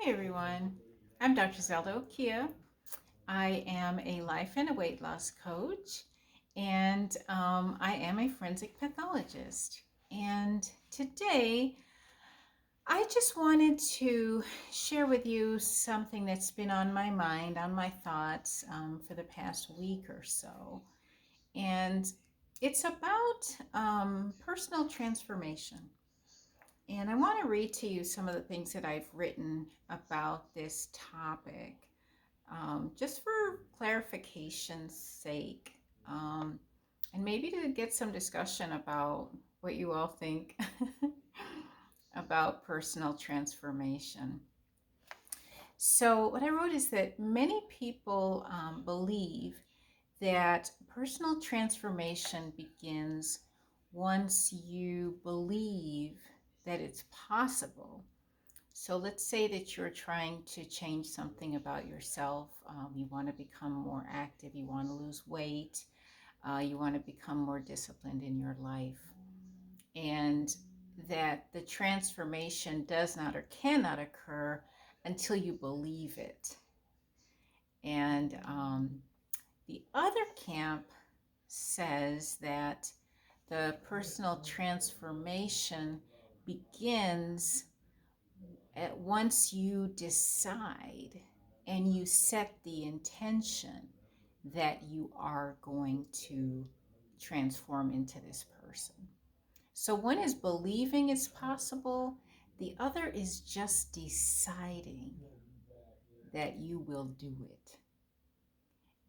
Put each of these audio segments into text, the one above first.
Hi everyone, I'm Dr. Zelda Okia. I am a life and a weight loss coach, and I am a forensic pathologist. And today I just wanted to share with you something that's been on my mind, on my thoughts for the past week or so. And it's about personal transformation. And I want to read to you some of the things that I've written about this topic, just for clarification's sake, and maybe to get some discussion about what you all think about personal transformation. So, what I wrote is that many people believe that personal transformation begins once you believe that it's possible. So let's say that you're trying to change something about yourself. You want to become more active, you want to lose weight, you want to become more disciplined in your life, and that the transformation does not or cannot occur until you believe it. And the other camp says that the personal transformation begins at once you decide and you set the intention that you are going to transform into this person. So one is believing it's possible, the other is just deciding that you will do it.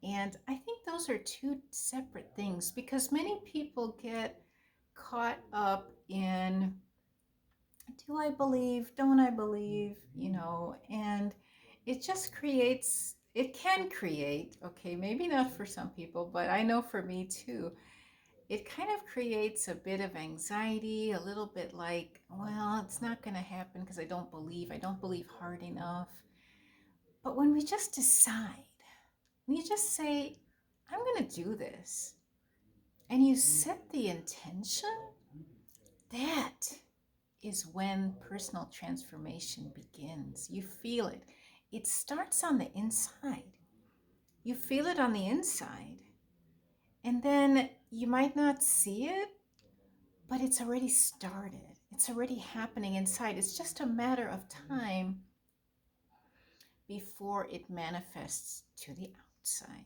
And I think those are two separate things because many people get caught up in, do I believe, don't I believe, and it just creates, it can create, okay, maybe not for some people, but I know for me too, it kind of creates a bit of anxiety, a little bit like, well, it's not going to happen because I don't believe hard enough. But when we just decide, and you just say, I'm going to do this, and you set the intention, that is when personal transformation begins. You feel it. It starts on the inside. You feel it on the inside. And then you might not see it, but it's already started. It's already happening inside. It's just a matter of time before it manifests to the outside.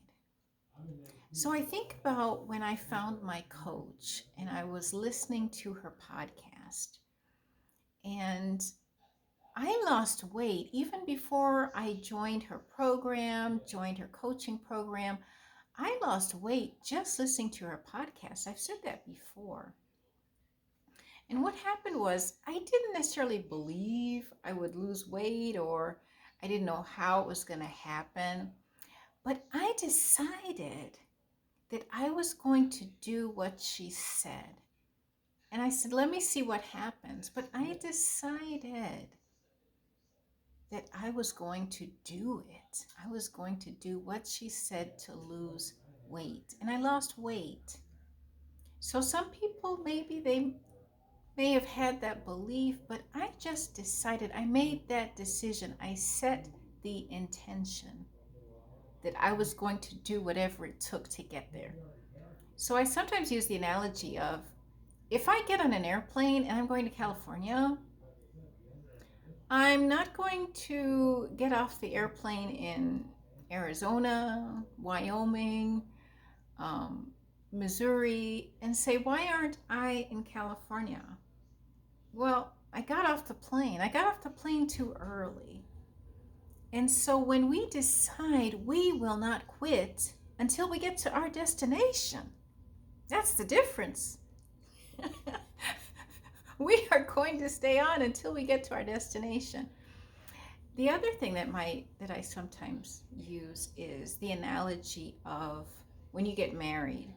So I think about when I found my coach and I was listening to her podcast, and I lost weight even before I joined her program, joined her coaching program. I lost weight just listening to her podcast. I've said that before. And what happened was I didn't necessarily believe I would lose weight, or I didn't know how it was going to happen. But I decided that I was going to do what she said. And I said, let me see what happens. But I decided that I was going to do it. I was going to do what she said to lose weight. And I lost weight. So some people, maybe they may have had that belief, but I just decided, I made that decision. I set the intention that I was going to do whatever it took to get there. So I sometimes use the analogy of, if I get on an airplane and I'm going to California, I'm not going to get off the airplane in Arizona, Wyoming, um, Missouri, and say, why aren't I in California? Well, I got off the plane. I got off the plane too early. And so when we decide we will not quit until we get to our destination, that's the difference. We are going to stay on until we get to our destination. The other thing that I sometimes use is the analogy of when you get married.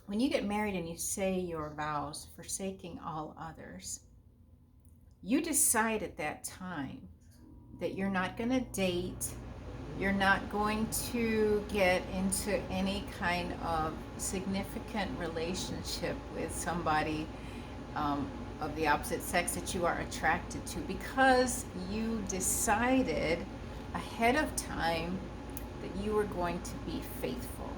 When you get married and you say your vows, forsaking all others, you decide at that time that you're not going to date, you're not going to get into any kind of significant relationship with somebody of the opposite sex that you are attracted to because you decided ahead of time that you were going to be faithful.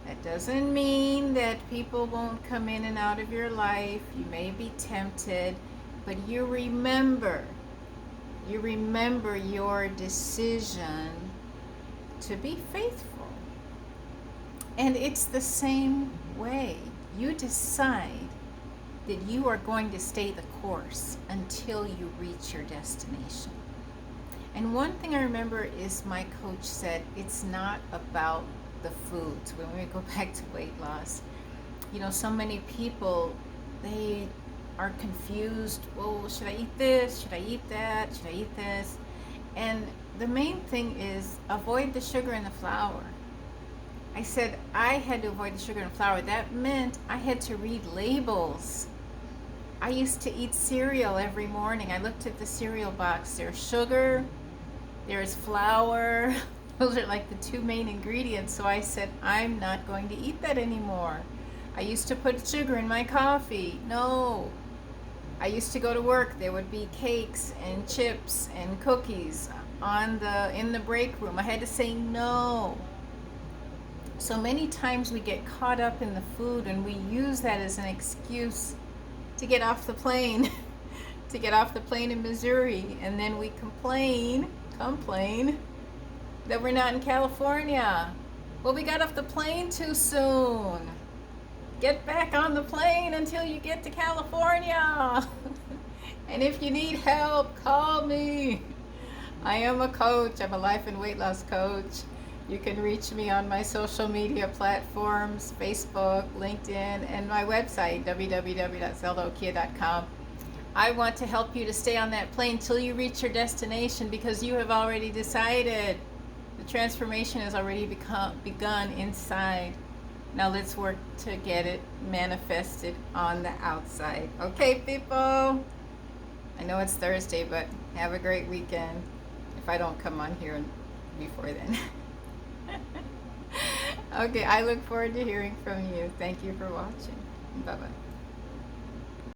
That doesn't mean that people won't come in and out of your life. You may be tempted, but you remember your decision to be faithful. And it's the same way. You decide that you are going to stay the course until you reach your destination. And one thing I remember is my coach said, it's not about the foods. When we go back to weight loss, so many people, they are confused. Well, should I eat this? Should I eat that? Should I eat this? And the main thing is avoid the sugar and the flour. I said I had to avoid the sugar and flour. That meant I had to read labels. I used to eat cereal every morning. I looked at the cereal box. There's sugar, there's flour. Those are like the two main ingredients. So I said, I'm not going to eat that anymore. I used to put sugar in my coffee. No. I used to go to work. There would be cakes and chips and cookies in the break room. I had to say no. So many times we get caught up in the food and we use that as an excuse to get off the plane, to get off the plane in Missouri, and then we complain that we're not in California. Well, we got off the plane too soon. Get back on the plane until you get to California. And if you need help, call me. I am a coach. I'm a life and weight loss coach. You can reach me on my social media platforms, Facebook, LinkedIn, and my website, www.zeldaokia.com. I want to help you to stay on that plane till you reach your destination because you have already decided. The transformation has already begun inside. Now let's work to get it manifested on the outside. Okay, people? I know it's Thursday, but have a great weekend if I don't come on here before then. Okay, I look forward to hearing from you. Thank you for watching. Bye-bye.